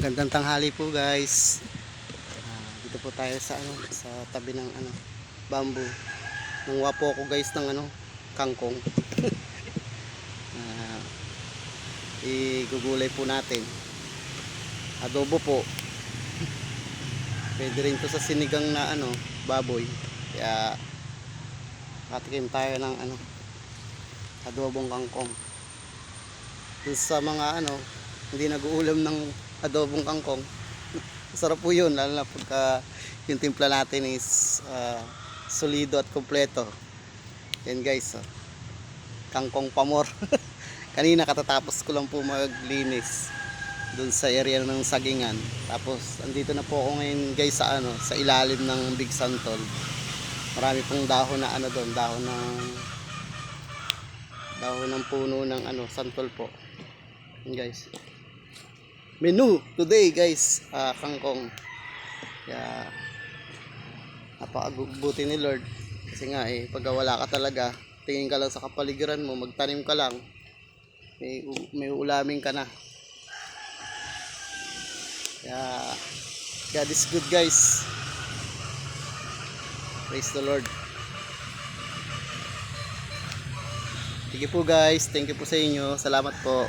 Magandang tanghali po guys. Dito po tayo sa sa tabi ng bamboo. Nangwapo ko guys ng kangkong. Ah, igugulay po natin. Adobo po. Pwede rin to sa sinigang na baboy. Kaya katikim tayo ng adobong kangkong. Dun sa mga hindi nag-uulam ng adobong kangkong, masarap po yun, lalo na pagka yung timpla natin is solido at kompleto. Yan guys, kangkong pamor. Kanina katatapos ko lang po maglinis dun sa area ng sagingan. Tapos andito na po ako ngayon guys sa sa ilalim ng Big Santol. Marami pong dahon na doon, dahon ng puno ng santol po. Yan guys, menu today guys, kangkong. Kaya napakabuti ni Lord, kasi nga pag wala ka talaga, tingin ka lang sa kapaligiran mo, magtanim ka lang, may ulamin ka na. Kaya God is good guys. Praise the Lord. Sige po guys, thank you po sa inyo, salamat po.